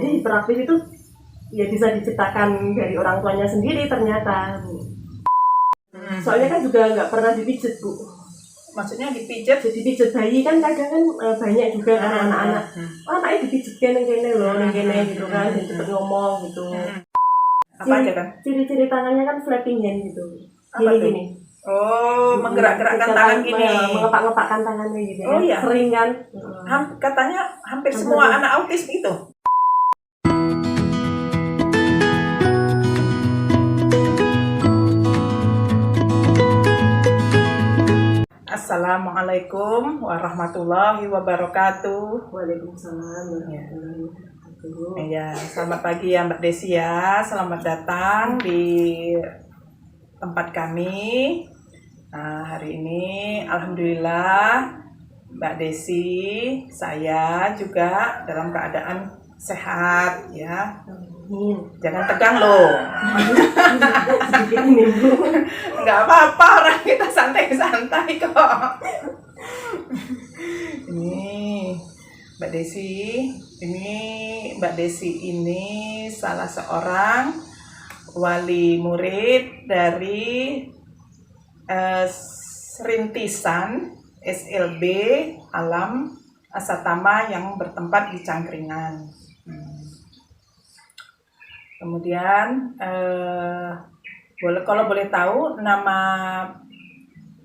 Jadi hiperaktif itu ya bisa diciptakan dari orang tuanya sendiri ternyata. Soalnya kan juga nggak pernah dipijet, Bu. Maksudnya dipijet? Jadi pijet bayi kan kadang kan banyak juga kan anak-anak. Anaknya dipijet kene loh, kene gitu kan, dan cepet ngomong gitu. Apa aja kan? Ciri-ciri tangannya kan flapping hand gitu. Gini. Oh, menggerak-gerakkan tangan gini. Mengepak-ngepakkan tangannya gitu. Oh iya. Sering kan? Katanya hampir semua anak autis gitu. Assalamualaikum warahmatullahi wabarakatuh. Waalaikumsalam warahmatullahi wabarakatuh. Ya, selamat pagi ya Mbak Desi ya. Selamat datang di tempat kami. Nah, hari ini alhamdulillah Mbak Desi, saya juga dalam keadaan sehat ya. Jangan tegang loh. Nggak apa-apa, orang kita santai-santai kok. Ini Mbak Desi ini salah seorang wali murid dari Rintisan SLB Alam Asatama yang bertempat di Cangkringan. Kemudian kalau boleh tahu nama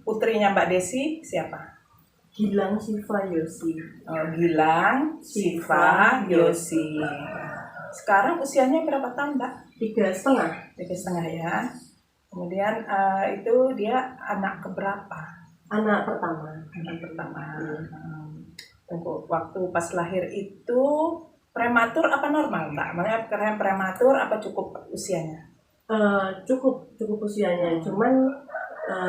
putrinya Mbak Desi siapa? Gilang Siva Yosi. Gilang Siva Yosi. Sekarang usianya berapa tahun, Mbak? 3,5. 3,5 ya. Kemudian itu dia anak keberapa? Anak pertama. Tunggu, waktu pas lahir itu prematur apa normal, Mbak? Maksudnya keren prematur apa cukup usianya? Cukup usianya. Cuman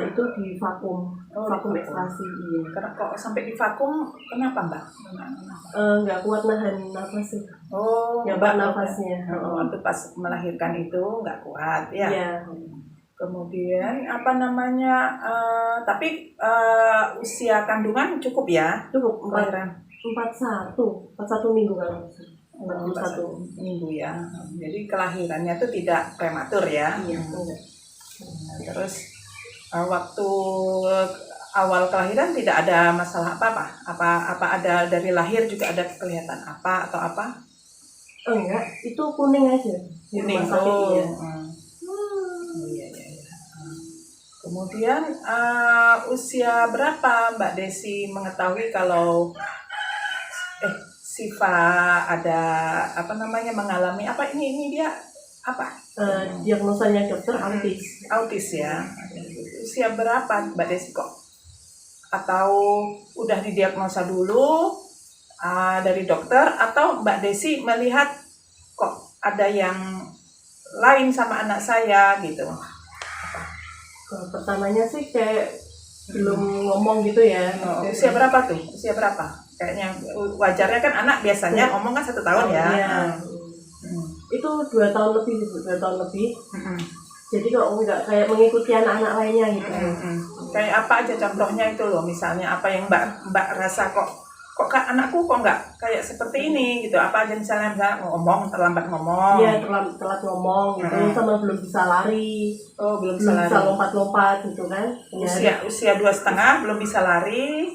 itu di vakum. Vakum ekstrasi. Iya. Karena kok sampai di vakum, kenapa, Mbak? Nggak kuat nahan nafas sih. Oh, nggak nafasnya. Waktu pas melahirkan itu nggak kuat ya. Iya. Kemudian apa namanya? Tapi usia kandungan cukup ya? Cukup. 41 minggu kalau 41 minggu ya. Jadi kelahirannya itu tidak prematur ya. Iya. Terus waktu awal kelahiran tidak ada masalah apa-apa? Apa ada dari lahir juga ada kelihatan apa atau apa? Enggak, itu kuning aja. Kuning. Iya. Kemudian usia berapa Mbak Desi mengetahui kalau Siva ada mengalami apa ini dia apa? Diagnosanya dokter autis. Autis ya. Usia berapa Mbak Desi kok? Atau udah didiagnosa dulu dari dokter atau Mbak Desi melihat kok ada yang lain sama anak saya gitu? Pertamanya sih kayak belum ngomong gitu ya. Usia berapa tuh? Usia berapa? Kayaknya wajarnya kan anak biasanya ngomong kan 1 tahun ya. Iya. Itu 2 tahun lebih. Jadi kalau nggak kayak mengikuti anak-anak lainnya gitu. Kayak apa aja contohnya itu loh, misalnya apa yang Mbak rasa kok anakku kok nggak kayak seperti ini gitu, apa aja misalnya ngomong terlambat ngomong. Iya, telat ngomong gitu, sama belum bisa lari. Oh, belum bisa lompat-lompat gitu kan. Usia 2,5 belum bisa lari.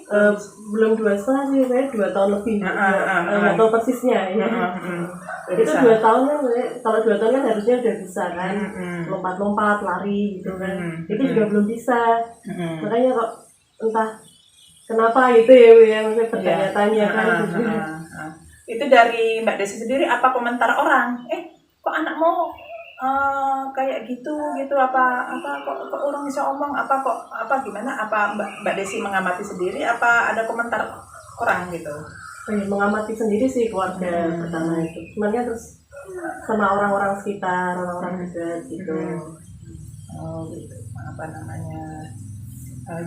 Belum 2,5 sih, saya 2 tahun lebih. Nggak tahu persisnya ya. Itu 2 tahun kan, kalau 2 tahun kan harusnya udah bisa kan, lompat-lompat, lari gitu kan. Itu juga belum bisa. Makanya kok entah kenapa gitu ya, maksudnya bertanya-tanya kan. Itu dari Mbak Desi sendiri apa komentar orang? Kok anakmu kayak gitu apa kok orang bisa omong apa gimana? Apa Mbak Desi mengamati sendiri apa ada komentar orang gitu? Mengamati sendiri sih keluarga pertama itu. Sebenarnya terus sama orang-orang sekitar, orang-orang dekat gitu. Gitu. Apa namanya?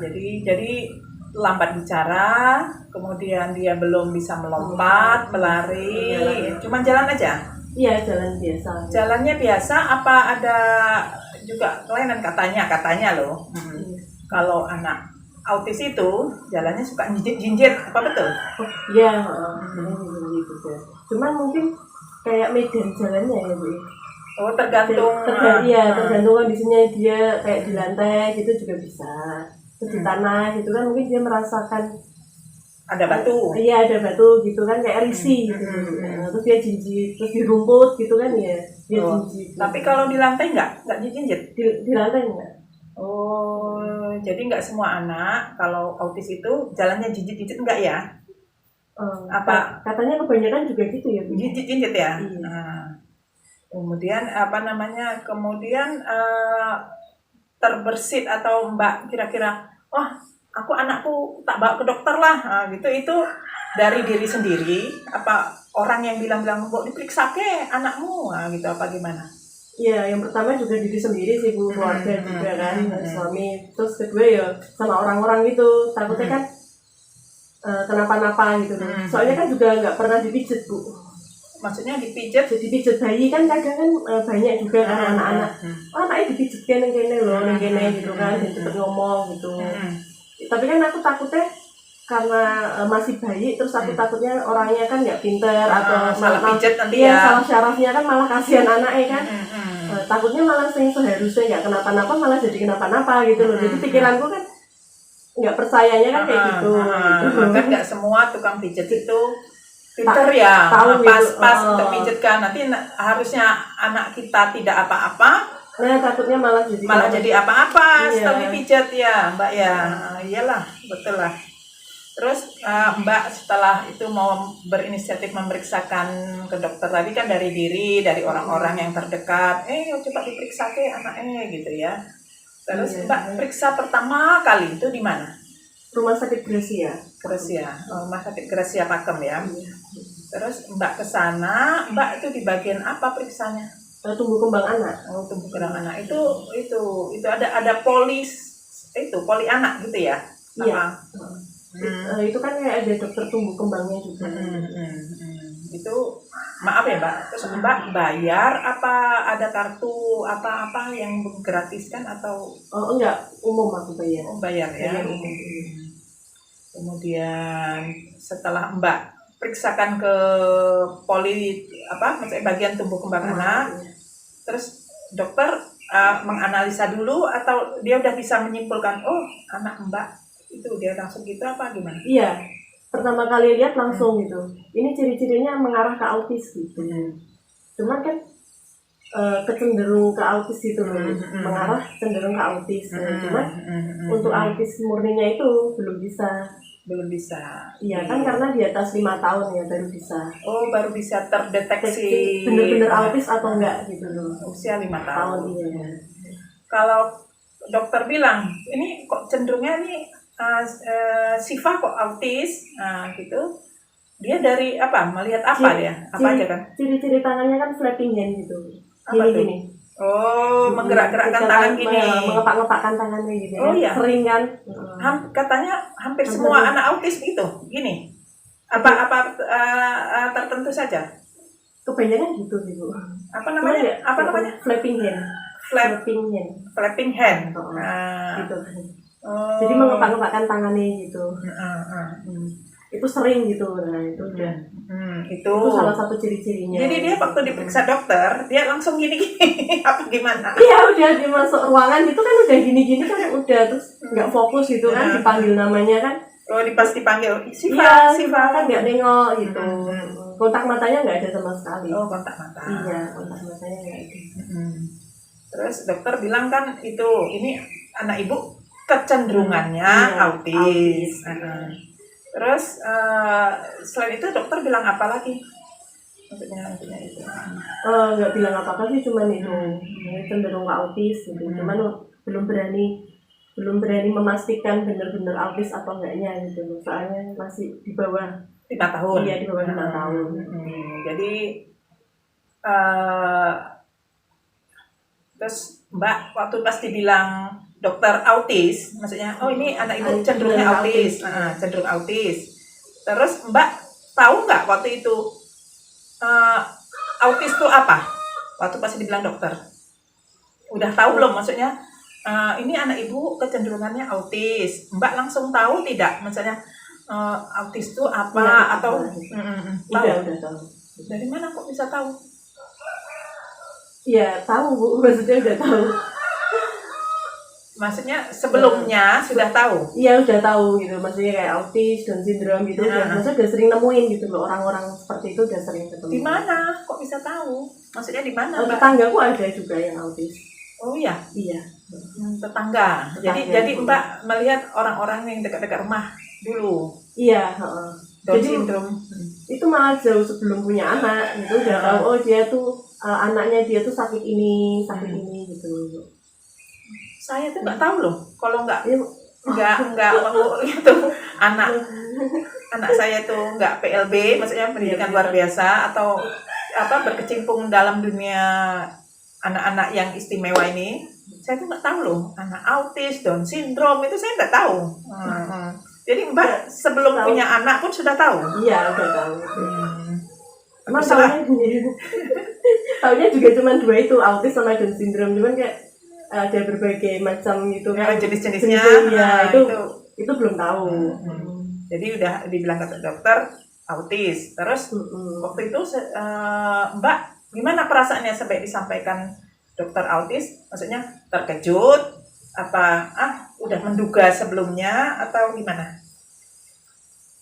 Jadi lambat bicara, kemudian dia belum bisa melompat, melari, cuma jalan aja? Iya, jalan biasa. Jalannya biasa, apa ada juga kelainan katanya loh. Kalau anak autis itu jalannya suka jinjit, apa betul? Iya, gitu. Cuman mungkin kayak medan jalannya ya Bu. Oh, tergantung. Tergantung kondisinya dia, kayak di lantai gitu juga bisa. Terus di tanah gitu kan mungkin dia merasakan ada batu. Iya, ada batu gitu kan, kayak risih gitu. Terus dia jinjit, terus di rumput gitu kan ya, dia jinjit. Tapi kalau di lantai nggak jinjit? Di lantai enggak. Oh, jadi nggak semua anak kalau autis itu jalannya jinjit-jinjit enggak ya? Apa? Katanya kebanyakan juga gitu ya. Jinjit-jinjit ya? Iya. Kemudian Kemudian terbersit atau Mbak kira-kira, aku anakku tak bawa ke dokter lah, gitu. Itu dari diri sendiri apa orang yang bilang-bilang kok diperiksa ke anakmu, gitu apa gimana? Iya, yang pertama juga diri sendiri sih Bu, keluarga juga kan, suami. Terus kedua ya sama orang-orang gitu, takutnya kan kenapa-napa gitu. Soalnya kan juga nggak pernah dipijet Bu. Maksudnya dipijet? Dipijet bayi kan kadang kan banyak juga kan anak-anak. Anaknya dipijet kene loh, kene gitu kan, dan cepet ngomong gitu. Tapi kan aku takutnya karena masih bayi, terus aku takutnya orangnya kan nggak pinter atau salah pijet nanti ya. Salah syarafnya kan malah kasihan anaknya kan. Takutnya malah seharusnya nggak kenapa-napa malah jadi kenapa-napa gitu loh. Jadi pikiranku kan nggak percayanya kan kayak gitu. Kan nggak semua tukang pijet itu pinter ya, pas untuk pijet kan. Nanti harusnya anak kita tidak apa-apa. Nah, takutnya malah jadi apa-apa setelah dipijat ya Mbak ya. Iyalah, betul lah. Terus Mbak setelah itu mau berinisiatif memeriksakan ke dokter tadi kan dari orang-orang yang terdekat. Coba diperiksa ke anaknya gitu ya. Terus Mbak periksa pertama kali itu di mana? Rumah sakit Gracia. Rumah sakit Gracia Pakem ya. Terus Mbak ke sana, Mbak itu di bagian apa periksanya? Tumbuh kembang anak. Tumbuh kembang anak itu ada poli anak gitu ya? Iya. Itu kan kayak ada dokter tumbuh kembangnya juga. Itu maaf ya Mbak, terus Mbak bayar apa ada kartu apa yang gratiskan atau? Enggak, umum aku bayar. Bayar ya. Umum. Kemudian setelah Mbak periksakan ke poli maksudnya bagian tumbuh kembang anak, terus dokter menganalisa dulu atau dia udah bisa menyimpulkan anak Mbak itu dia langsung gitu apa gimana? Iya, pertama kali lihat langsung gitu. Ini ciri-cirinya mengarah ke autis gitu. Cuman kan kecenderung ke autis gitu loh, mengarah cenderung ke autis. Cuman untuk autis murninya itu belum bisa. Iya kan karena di atas 5 tahun ya baru bisa. Baru bisa terdeteksi bener-bener autis atau enggak gitu loh. Usia 5 tahun. Iya. Kalau dokter bilang ini kok cenderungnya nih Siva kok autis, gitu. Dia dari apa? Melihat apa dia? Apa aja kan? Ciri-ciri tangannya kan flapping hand gitu. Gini. Menggerak-gerakkan tangan gini. Mengepak-ngepakkan tangannya gitu. Iya. Sering kan? Katanya hampir semua anak autis gitu, gini. Apa tertentu saja? Kebanyakan gitu sih Bu. Apa namanya? Flapping hand. Flapping hand. Gitu. Jadi mengepak-ngepakkan tangannya gitu. Itu sering gitu. Nah, itu udah. Itu salah satu ciri-cirinya. Jadi dia waktu diperiksa dokter, dia langsung gini-gini apa gimana? Iya, udah dimasuk ruangan itu kan udah gini-gini kan udah terus nggak fokus gitu kan dipanggil namanya kan. Dipanggil Siva kan nggak nengok gitu. Kontak matanya nggak ada sama sekali. Kontak mata. Iya, kontak matanya nggak ada. Terus dokter bilang kan ini anak ibu kecenderungannya autis. Terus selain itu dokter bilang apa lagi? Maksudnya itu. Nggak bilang apa-apa sih, cuman itu cenderung autis gitu. Cuman belum berani memastikan benar-benar autis atau enggaknya gitu. Soalnya masih di bawah 5 tahun. Iya, di bawah 5 tahun. Jadi terus Mbak waktu pas dibilang dokter autis, maksudnya ini anak ibu cenderungnya autis, cenderung autis. Terus Mbak tahu nggak waktu itu autis itu apa? Waktu pas dibilang dokter, udah tahu belum? Maksudnya ini anak ibu kecenderungannya autis. Mbak langsung tahu tidak? Maksudnya autis itu apa? Atau udah tahu. Dari mana kok bisa tahu? Ya tahu Bu, maksudnya udah tahu. Maksudnya sebelumnya sudah tahu? Iya udah tahu gitu, maksudnya kayak autis, Down syndrome gitu, maksudnya udah sering nemuin gitu loh, orang-orang seperti itu udah sering ketemu. Di mana? Kok bisa tahu? Maksudnya di mana? Tetanggaku ada juga yang autis. Oh iya? Iya. Tetangga. Jadi Mbak melihat orang-orang yang dekat-dekat rumah dulu? Iya. Down Jadi syndrome. Itu malah jauh sebelum punya anak gitu, udah tahu oh dia tuh anaknya dia tuh sakit ini gitu. Saya tuh nggak tahu loh, kalau nggak mau itu anak saya tuh nggak PLB, maksudnya pendidikan luar biasa atau berkecimpung dalam dunia anak-anak yang istimewa ini, saya tuh nggak tahu loh, anak autis, Down syndrome itu saya nggak tahu. Jadi Mbak sebelum punya anak pun sudah tahu? Iya udah tahu. Emang tahunya juga cuma 2 itu, autis sama Down syndrome, cuman kayak ada berbagai macam gitu kan jenis-jenisnya ya, itu belum tahu. Jadi udah dibilang kata dokter autis, terus waktu itu Mbak gimana perasaannya sampai disampaikan dokter autis? Maksudnya terkejut apa udah menduga sebelumnya atau gimana?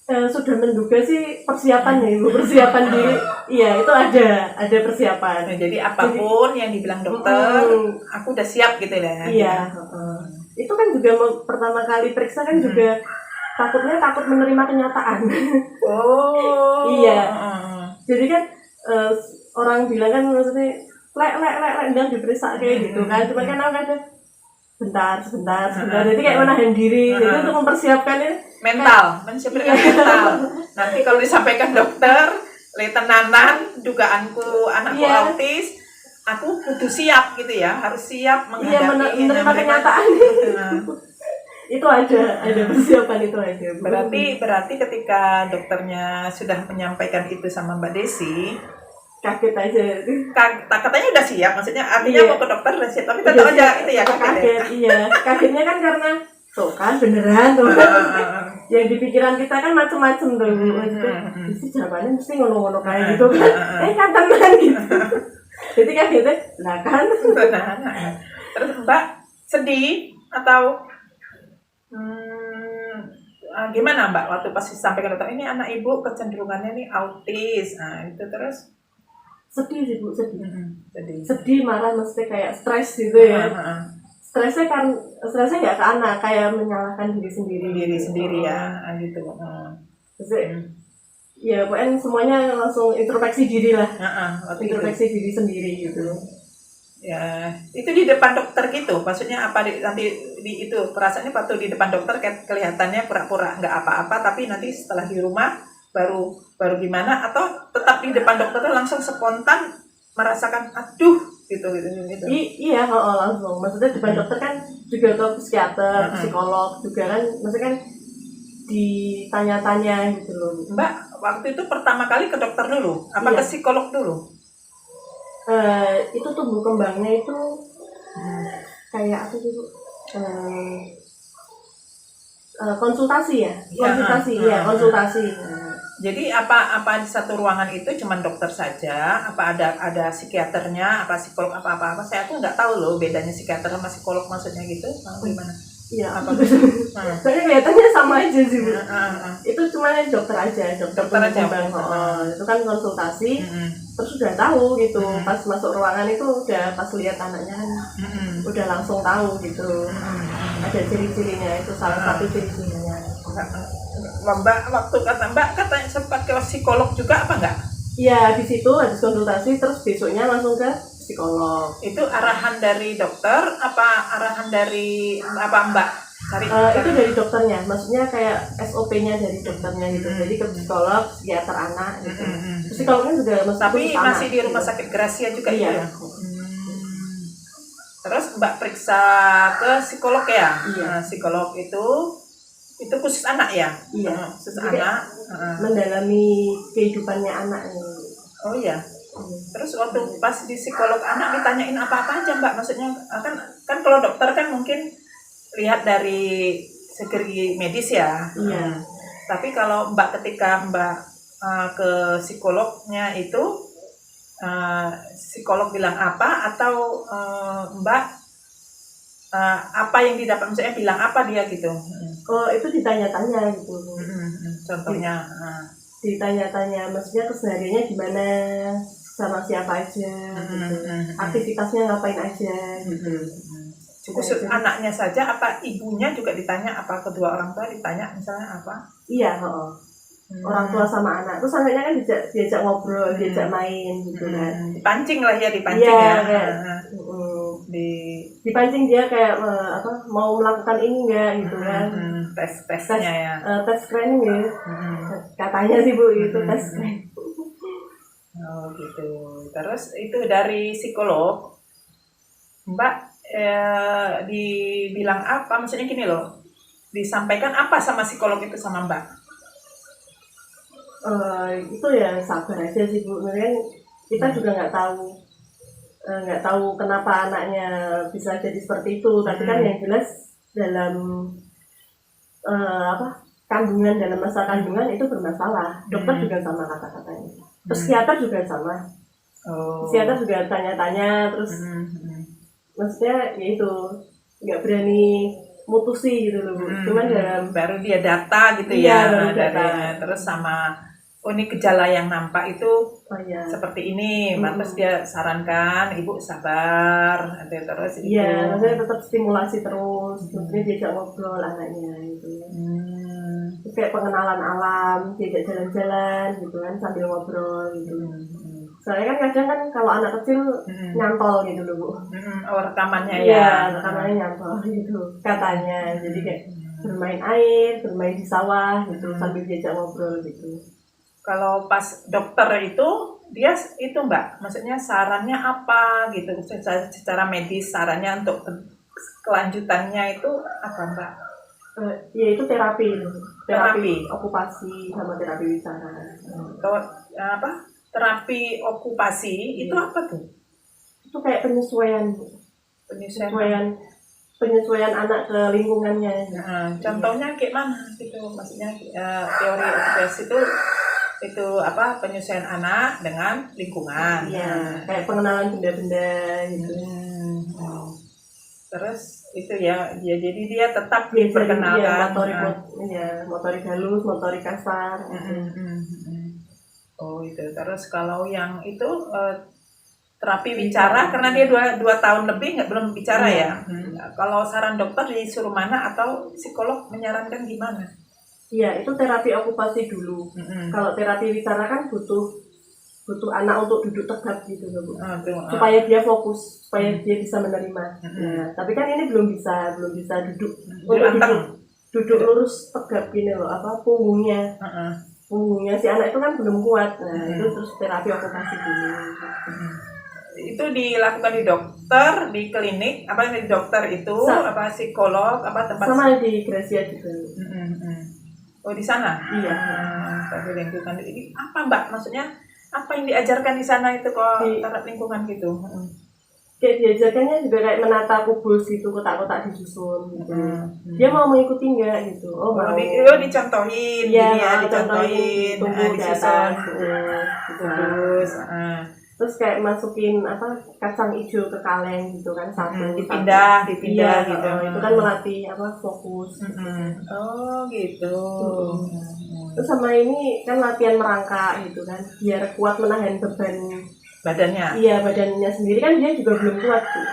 Sudah menduga sih persiapannya Ibu, persiapan diri. Iya, itu ada persiapan. Nah, jadi apapun yang dibilang dokter, aku udah siap gitu ya. Iya, itu kan juga pertama kali periksa kan juga takut menerima kenyataan. Oh. Iya. Jadi kan orang bilang kan maksudnya lek dan diperiksa kayak gitu kan. Cuma kan aku ada sebentar. Jadi kayak menahan diri. Jadi untuk mempersiapkannya mensiapkan mental. Nanti kalau disampaikan dokter, tenanan dugaanku anakku autis, aku kudu siap gitu ya, harus siap menghadapi menerima kenyataan. Itu ada persiapan itu aja. Berarti ketika dokternya sudah menyampaikan itu sama Mbak Desi, kaget aja. Katanya udah siap, maksudnya artinya mau ke dokter udah siap, tapi tetap aja itu ya kaget. Iya, kagetnya kan karena tuh kan beneran tuh kan. Yang di pikiran kita kan macem-macem tuh. Mesti jawabannya mesti ngono-ngono kayak gitu kan. Kan gitu. Jadi kan gitu, lah kan. Terus Mbak sedih atau gimana Mbak waktu pas disampaikan dokter ini anak ibu kecenderungannya nih autis, itu terus? Sedih sih Bu, sedih marah, mesti kayak stres gitu ya. Stresnya nggak ke anak, kayak menyalahkan diri sendiri ya gitu. Ya pokoknya semuanya langsung introspeksi diri lah. Introspeksi diri sendiri gitu. Ya itu di depan dokter gitu, maksudnya apa nanti di itu perasaannya waktu di depan dokter kelihatannya pura-pura nggak apa-apa, tapi nanti setelah di rumah baru gimana, atau tetap di depan dokter langsung spontan merasakan aduh gitu. Iya langsung, maksudnya depan dokter kan juga ke psikiater, psikolog juga kan, maksudnya kan ditanya-tanya gitu loh. Mbak waktu itu pertama kali ke dokter dulu apa ke psikolog dulu? Itu tumbuh kembangnya itu kayak apa sih Bu? Konsultasi. Jadi apa di satu ruangan itu cuma dokter saja? Apa ada psikiaternya, apa psikolog, apa? Saya tuh nggak tahu loh bedanya psikiater sama psikolog, maksudnya gitu. Gimana? Iya. Soalnya kelihatannya sama aja sih Bu. Itu cuma dokter aja. Itu kan konsultasi. Terus udah tahu gitu. Pas masuk ruangan itu udah pas lihat anaknya kan, udah langsung tahu gitu. Ada ciri-cirinya, itu salah satu ciri-cirinya. Mbak waktu katanya sempat ke psikolog juga apa enggak? Iya, di situ habis konsultasi terus besoknya langsung ke psikolog. Itu arahan dari dokter apa arahan dari apa Mbak? Itu dari dokternya, maksudnya kayak SOP-nya dari dokternya gitu. Jadi ke psikolog, psikiater anak gitu. Psikolognya juga tapi masih di rumah sakit Gracia juga ya. Terus Mbak periksa ke psikolog ya? Iya. Psikolog itu khusus anak ya? Iya. Khusus anak. Mendalami kehidupannya anak. Oh iya. Terus waktu pas di psikolog anak ditanyain apa-apa aja Mbak? Maksudnya kan kalau dokter kan mungkin lihat dari segi medis ya. Iya. Tapi kalau Mbak ketika Mbak ke psikolognya itu psikolog bilang apa atau Mbak apa yang didapat, maksudnya bilang apa dia gitu? Oh, itu ditanya-tanya gitu. Contohnya ditanya-tanya, maksudnya kesehariannya gimana, sama siapa aja, gitu. Aktivitasnya ngapain aja, gitu. Khusus anaknya saja, apa ibunya juga ditanya, apa kedua orang tua ditanya misalnya apa? Iya, orang tua sama anak, terus anaknya kan diajak ngobrol, diajak main gitu kan. Dipancing lah ya, dipancing ya. Dipancing dia kayak mau melakukan ini enggak gitu kan. Tesnya ya. Tes screening ya. Katanya sih Bu itu tes screening. Oh gitu. Terus itu dari psikolog, Mbak dibilang apa? Maksudnya gini loh, disampaikan apa sama psikolog itu sama Mbak? Itu ya sabar aja sih Bu. Mungkin kita juga nggak tahu kenapa anaknya bisa jadi seperti itu. Tapi kan yang jelas dalam kandungan, dalam masa kandungan itu bermasalah. Dokter juga sama kata-katanya. Terus psikiater juga sama. Psikiater juga tanya-tanya terus. Maksudnya ya itu nggak berani mutusi gitu loh Bu. Cuman baru dia data gitu ya, data. Terus sama ini gejala yang nampak itu seperti ini, terus dia sarankan ibu sabar, terus itu. Iya, maksudnya tetap stimulasi terus, maksudnya diajak ngobrol anaknya gitu. Terus kayak pengenalan alam, diajak jalan-jalan gitu kan sambil ngobrol gitu. Soalnya kan kadang kan kalau anak kecil nyantol gitu loh Bu. Rekamannya ya. Iya, rekamannya nyantol gitu katanya. Jadi kayak bermain air, bermain di sawah gitu sambil diajak ngobrol gitu. Kalau pas dokter itu dia itu Mbak, maksudnya sarannya apa gitu, secara medis sarannya untuk kelanjutannya itu apa Mbak? Ya itu terapi okupasi sama terapi bicara. Terapi okupasi itu apa tuh? Itu kayak penyesuaian anak ke lingkungannya. Contohnya kayak mana gitu, maksudnya teori okupasi itu apa, penyesuaian anak dengan lingkungan. Iya, kayak pengenalan benda-benda gitu. Terus itu ya jadi dia tetap diperkenalkan motorik halus, motorik kasar. Oh itu. Terus kalau yang itu terapi bicara, karena dia 2 tahun lebih belum bicara ya. Kalau saran dokter disuruh mana atau psikolog menyarankan gimana? Iya, itu terapi okupasi dulu. Kalau terapi bicara kan butuh anak untuk duduk tegak gitu loh Bu. Supaya dia fokus, supaya dia bisa menerima. Tapi kan ini belum bisa duduk lurus tegak gini loh, punggungnya. Punggungnya si anak itu kan belum kuat. Itu terus terapi okupasi dulu. Itu dilakukan di dokter, di klinik, di dokter itu, psikolog, tempat sama di Gracia juga. Oh di sana? Iya. Tapi lingkungan ini apa Mbak? Maksudnya apa yang diajarkan di sana itu kok terhadap lingkungan gitu? Kayak diajarkannya juga kayak menata kubus gitu, kotak-kotak disusun gitu. Dia mau mengikuti nggak gitu? Dicontohin, dicontohin, tumbuh di atas, terus kayak masukin kacang hijau ke kaleng gitu kan, satu dipindah iya, gitu. Itu kan melatih fokus. Oh gitu. Terus sama ini kan latihan merangkak gitu kan, biar kuat menahan beban badannya. Iya, badannya sendiri kan dia juga belum kuat tuh.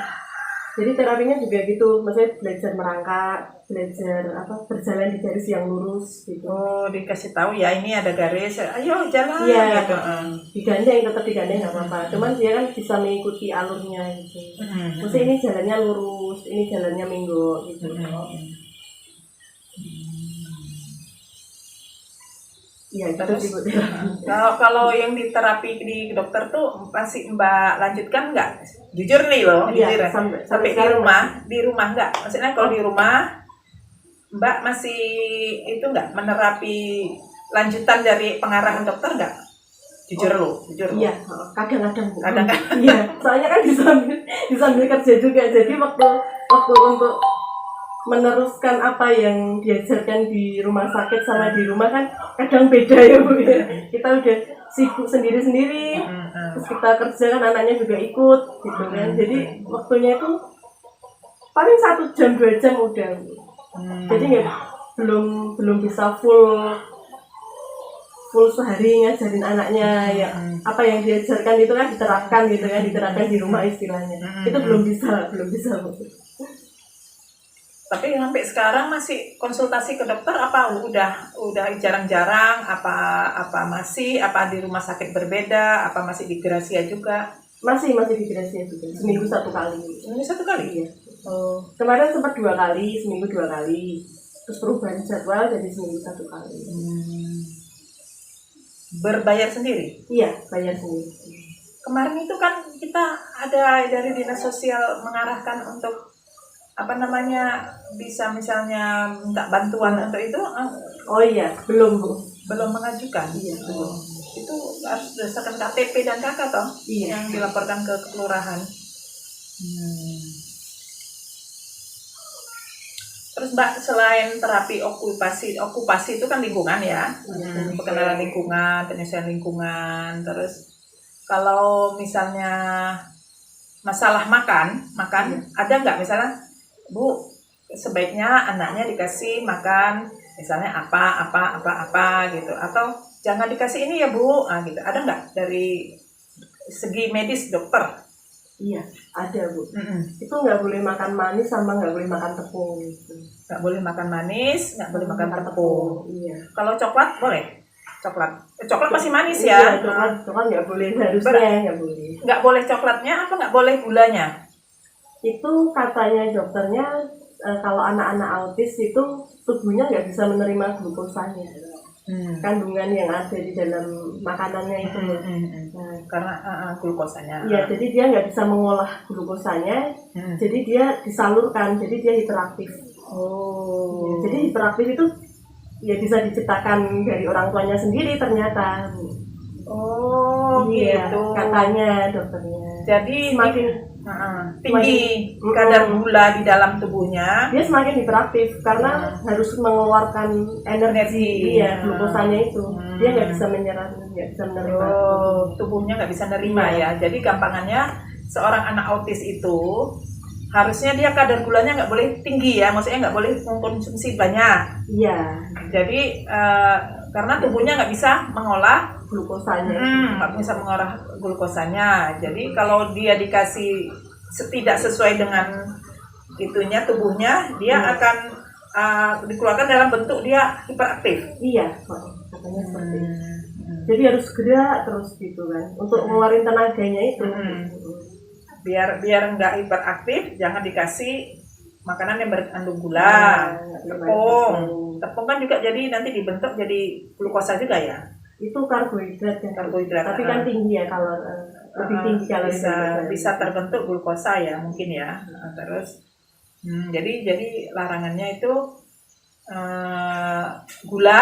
Jadi terapinya juga gitu, maksudnya belajar merangkak, belajar berjalan di garis yang lurus gitu. Oh, dikasih tahu ya ini ada garis, ayo jalan gitu. Tetap digandeng nggak apa-apa. Cuman dia kan bisa mengikuti alurnya gitu. Maksudnya ini jalannya lurus, ini jalannya minggu gitu. Iya, terus kalau yang di terapi di dokter tuh masih Mbak lanjutkan nggak? Jujur nih loh, jujur sampai di rumah nggak? Maksudnya kalau di rumah Mbak masih itu nggak menerapi lanjutan dari pengarahan dokter nggak? Jujur loh. Iya, kadang-kadang. Iya, soalnya kan disambil kerja juga, jadi waktu untuk meneruskan apa yang diajarkan di rumah sakit sama di rumah kan kadang beda ya Bu ya. Kita udah sibuk sendiri-sendiri, terus kita kerja kan anaknya juga ikut gitu kan. Jadi waktunya itu paling 1 jam 2 jam udah. Jadi nggak belum bisa full sehari ngajarin anaknya ya apa yang diajarkan itu kan diterapkan gitu kan, diterapkan di rumah istilahnya. Itu belum bisa Bu. Tapi sampai sekarang masih konsultasi ke dokter apa udah jarang-jarang apa masih apa di rumah sakit berbeda apa masih di Gracia juga? Masih di Gracia juga. Seminggu 1 kali. Seminggu 1 kali ya. Kemarin sempat 2 kali, seminggu 2 kali. Terus perubahan jadwal jadi seminggu 1 kali. Berbayar sendiri? Iya, bayar sendiri. Kemarin itu kan kita ada dari dinas sosial mengarahkan untuk bisa misalnya minta bantuan untuk itu. Oh iya, belum Bu. Belum mengajukan? Iya, belum. Itu harus berdasarkan KTP dan KK toh? Iya. Yang dilaporkan ke kelurahan. Terus Mbak, selain terapi okupasi itu kan lingkungan ya, pengenalan lingkungan, penyelesaian lingkungan. Terus kalau misalnya masalah makan ada nggak misalnya Bu sebaiknya anaknya dikasih makan misalnya apa gitu atau jangan dikasih ini ya Bu, gitu. Ada nggak dari segi medis dokter? Iya, ada Bu. Itu nggak boleh makan manis sama nggak boleh makan tepung gitu. Nggak boleh makan manis, nggak boleh makan tepung. Iya. Kalau coklat boleh? Coklat masih manis ya? Iya, coklat nggak boleh, harusnya nggak boleh. Nggak boleh coklatnya apa nggak boleh gulanya? Itu katanya dokternya kalau anak-anak autis itu tubuhnya nggak bisa menerima glukosanya. Kandungan yang ada di dalam makanannya itu. Nah, karena glukosanya. Iya, jadi dia nggak bisa mengolah glukosanya, jadi dia disalurkan, jadi dia hiperaktif. Ya, jadi hiperaktif itu ya bisa diciptakan dari orang tuanya sendiri ternyata. Iya, gitu. Katanya dokternya. Jadi semakin tinggi kadar gula di dalam tubuhnya, dia semakin hiperaktif karena harus mengeluarkan energi glukosanya itu. Dia nggak bisa menerima. Tubuhnya nggak bisa nerima ya. Jadi gampangannya seorang anak autis itu harusnya dia kadar gulanya nggak boleh tinggi ya, maksudnya nggak boleh mengkonsumsi banyak. Iya. Jadi karena tubuhnya nggak bisa mengolah glukosanya. Nggak bisa mengolah glukosanya. Jadi kalau dia dikasih tidak sesuai dengan itunya tubuhnya, dia akan dikeluarkan dalam bentuk dia hiperaktif. Iya, katanya seperti itu. Jadi harus gerak terus gitu kan, untuk ngeluarin tenaganya itu. Biar nggak hiperaktif, jangan dikasih makanan yang berkandung gula, tepung kan juga jadi nanti dibentuk jadi glukosa juga ya. Itu karbohidrat kan. Tapi kan tinggi ya kalau lebih tinggi kalau bisa terbentuk glukosa ya mungkin ya. Terus jadi larangannya itu gula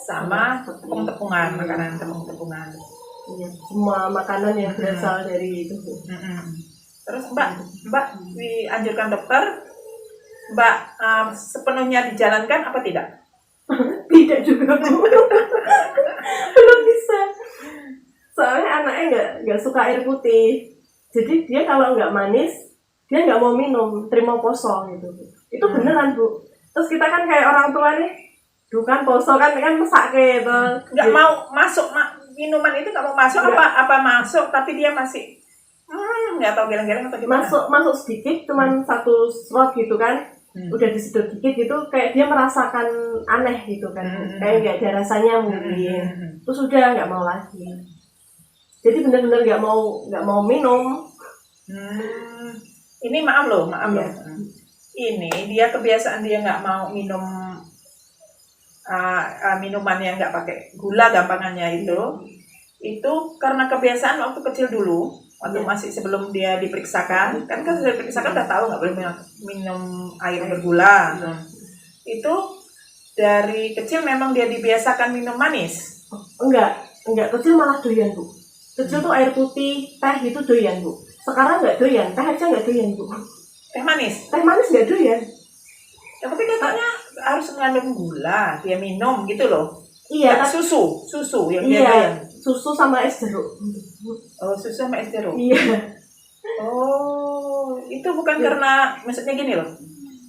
sama tepung-tepungan, makanan tepung-tepungan. Iya, semua makanan yang berasal dari itu. Terus Mbak dianjurkan dokter, Mbak sepenuhnya dijalankan apa tidak? Tidak juga Bu. Belum bisa. Soalnya anaknya nggak suka air putih. Jadi dia kalau nggak manis, dia nggak mau minum, terima poso gitu. Itu beneran Bu. Terus kita kan kayak orang tua nih, kan poso kan mesake gitu. Nggak mau masuk minuman itu nggak mau masuk apa masuk tapi dia masih nggak tahu geleng-geleng atau gimana. Masuk sedikit, cuman 1 slot gitu kan. Udah disedot dikit gitu, kayak dia merasakan aneh gitu kan. Kayak nggak ada rasanya mungkin. Terus udah nggak mau lagi. Jadi benar-benar nggak mau minum. Ini maaf loh. Ini dia kebiasaan dia nggak mau minum minuman yang nggak pakai gula gampangannya itu karena kebiasaan waktu kecil dulu, waktu masih sebelum dia diperiksakan, kan sudah diperiksakan udah tahu nggak boleh minum air bergula. Itu dari kecil memang dia dibiasakan minum manis. Enggak, kecil malah doyan Bu. Kecil tuh air putih, teh itu doyan Bu. Sekarang nggak doyan, teh aja nggak doyan Bu. Teh manis nggak doyan. Tapi katanya harus mengandung gula, dia minum gitu loh. Iya, susu yang dia iya, doyan. susu sama es jeruk. Oh, susu sama es jeruk. Iya. Oh, itu bukan karena maksudnya gini loh.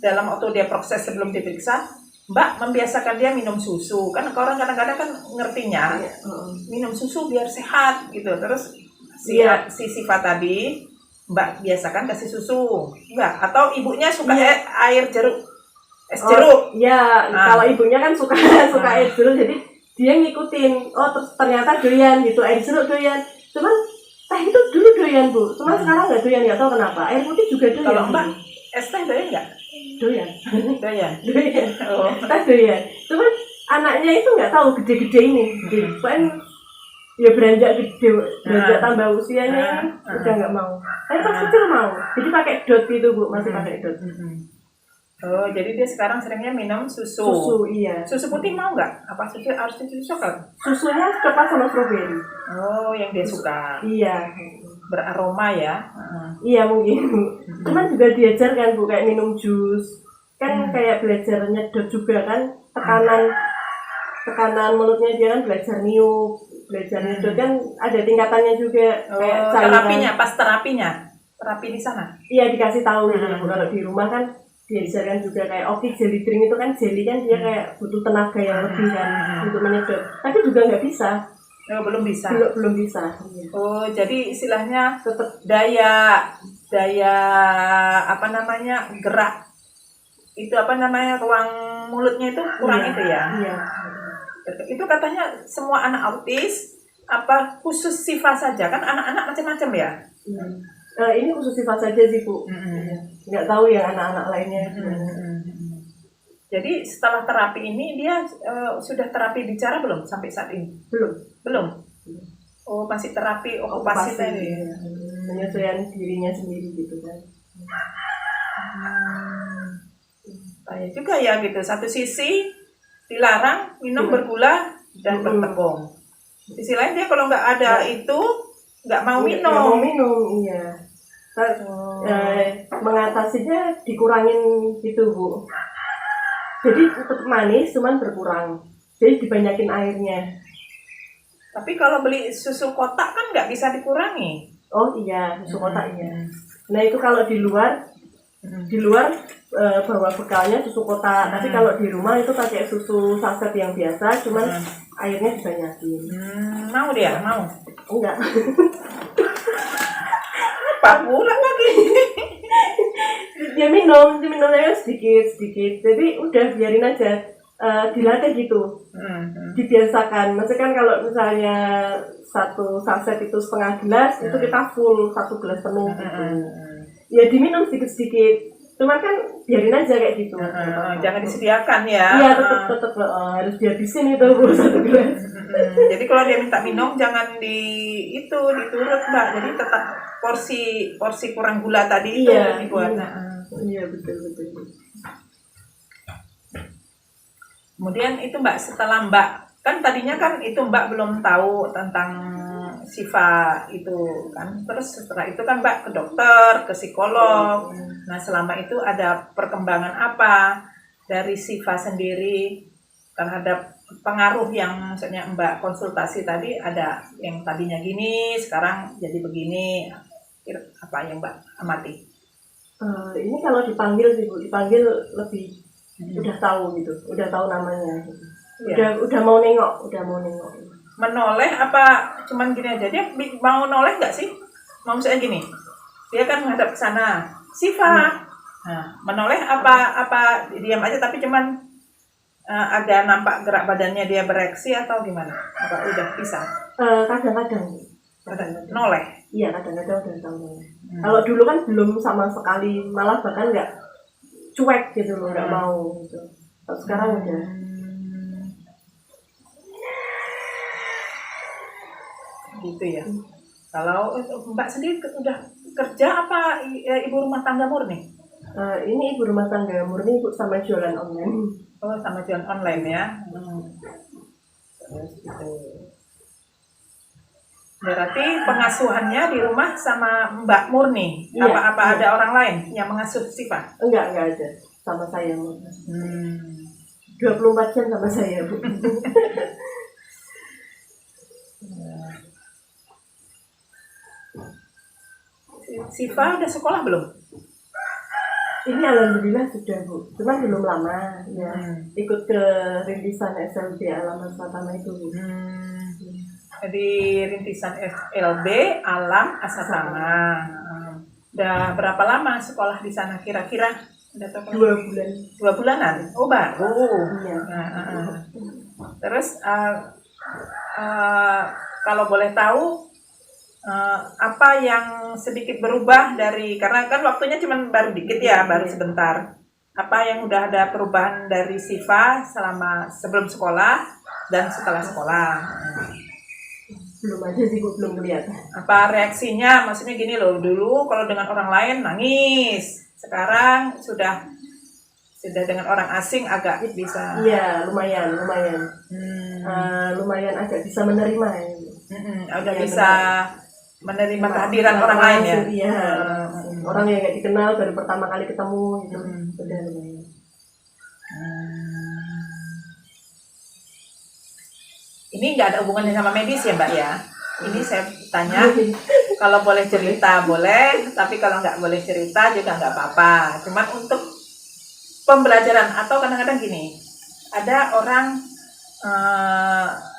Dalam waktu dia proses sebelum diperiksa, Mbak membiasakan dia minum susu. Kan orang kadang-kadang kan ngertinya minum susu biar sehat gitu. Terus si Siva tadi Mbak biasakan kasih susu. Enggak, atau ibunya suka air jeruk. Es jeruk. Iya, kalau ibunya kan suka air jeruk, jadi dia ngikutin. Oh, ternyata doyan gitu, air jeruk doyan. Cuman teh itu dulu doyan, Bu. Cuman sekarang nggak doyan, nggak tahu kenapa. Air putih juga doyan. Kalau Mbak es teh doyan nggak? Doyan. Doyan. Oh. Teh doyan. Cuman anaknya itu nggak tahu gede-gede ini. Kan ya beranjak gede, beranjak tambah usianya udah nggak mau. Tapi pas kecil mau. Jadi pakai dot itu, Bu, masih pakai dot. Oh, jadi dia sekarang seringnya minum susu. Susu, iya. Susu putih mau nggak? Apa susu harus susu coklat? Susunya coklat sama stroberi. Oh, yang dia suka. Iya. Beraroma ya? Iya mungkin. Cuman juga diajarkan, Bu, kayak minum jus. Kan kayak belajar nyedot juga kan, tekanan mulutnya dia kan belajar niup, belajar nyedot kan ada tingkatannya juga. Kayak terapinya, pas terapi di sana. Iya, dikasih tahu gitu. Kalau di rumah kan diajarkan juga kayak jelly drink itu kan jelly kan dia kayak butuh tenaga yang lebih kan untuk menyedot. Tapi juga nggak bisa. Belum bisa. Belum bisa. Iya. Oh, jadi istilahnya tetap daya apa namanya gerak itu apa namanya ruang mulutnya itu kurang itu ya. Iya. Itu katanya semua anak autis apa khusus Siva saja kan anak-anak macam-macam ya. Ini khusus Siva saja sih, Bu. Nggak tahu yang anak-anak lainnya. Jadi setelah terapi ini dia sudah terapi bicara belum sampai saat ini? Belum. Oh, masih terapi okupasi tadi. Penyesuaian dirinya sendiri gitu kan. Kayak juga ya gitu. Satu sisi dilarang minum bergula dan bertepung. Sisi lain dia kalau nggak ada itu nggak mau minum. Nggak mau minum, iya. Mengatasinya dikurangin gitu, Bu. Jadi tetap manis, cuman berkurang. Jadi dibanyakin airnya. Tapi kalau beli susu kotak kan nggak bisa dikurangi. Oh iya, susu kotak iya. Nah itu kalau di luar bawa bekalnya susu kotak. Tapi kalau di rumah itu pakai susu saset yang biasa, cuman airnya dibanyakin. Mau dia? Mau? Enggak. Apa pula lagi? Dia minumnya sedikit. Jadi udah biarin aja, dilatih gitu, dibiasakan. Maksudnya kan kalau misalnya satu saset itu setengah gelas, itu kita full 1 gelas penuh gitu. Ya diminum sedikit. Cuman kan biarin aja kayak gitu. Jangan disediakan ya. Iya tetap harus dihabisin itu 1 gelas. Jadi kalau dia minta minum jangan diturut Mbak. Jadi tetap porsi kurang gula tadi itu dibuat. Iya betul. Kemudian itu Mbak setelah Mbak kan tadinya kan itu Mbak belum tahu tentang Siva itu kan. Terus setelah itu kan Mbak ke dokter, ke psikolog. Nah selama itu ada perkembangan apa dari Siva sendiri terhadap pengaruh yang maksudnya Mbak konsultasi tadi, ada yang tadinya gini sekarang jadi begini, apa yang Mbak amati? Ini kalau dipanggil sih Bu, dipanggil lebih udah tahu gitu, udah tahu namanya gitu. Udah mau nengok. Menoleh apa cuman gini aja? Dia mau noleh nggak sih? Mau misalnya gini, dia kan menghadap ke sana, Siva. Nah, menoleh apa diam aja tapi cuman ada nampak gerak badannya dia bereaksi atau gimana? Apa udah bisa? Kadang-kadang noleh. Iya, kadang-kadang udah tahu noleh. Kalau dulu kan belum sama sekali, malah bahkan nggak cuek gitu loh, nggak mau gitu. Kalau sekarang udah. Gitu ya. Kalau Mbak sendiri udah kerja apa ibu rumah tangga murni? Ini ibu rumah tangga murni, Bu, sama jualan online. Oh, sama jualan online ya. Terus itu. Berarti pengasuhannya di rumah sama Mbak Murni. Iya, Apa ada orang lain yang mengasuh Siva? Enggak ada. sama saya. 24 jam sama saya, Bu. Siva udah sekolah belum? Ini alhamdulillah sudah, Bu. Cuman belum lama ya. Ikut ke rintisan SLB Alam Asatama itu, Bu. Di rintisan SLB Alam Asatama. Udah berapa lama sekolah di sana kira-kira? Udah 2 bulan. 2 bulanan? Oh baru. Iya. Terus kalau boleh tahu apa yang sedikit berubah dari, karena kan waktunya cuma baru dikit ya, baru sebentar. Apa yang udah ada perubahan dari Siva selama sebelum sekolah dan setelah sekolah? Belum aja sih, Bu, belum kelihatan. Apa reaksinya? Maksudnya gini loh, dulu kalau dengan orang lain nangis, sekarang sudah dengan orang asing agak bisa. Iya, lumayan. Lumayan agak bisa menerima ya. Agak bisa menerima kehadiran orang lain ya. Iya. Orang yang nggak dikenal baru pertama kali ketemu gitu. Udah lumayan. Ini nggak ada hubungannya sama medis ya, Mbak ya? Ini saya tanya, kalau boleh cerita boleh, tapi kalau nggak boleh cerita juga nggak apa-apa. Cuman untuk pembelajaran, atau kadang-kadang gini, ada orang,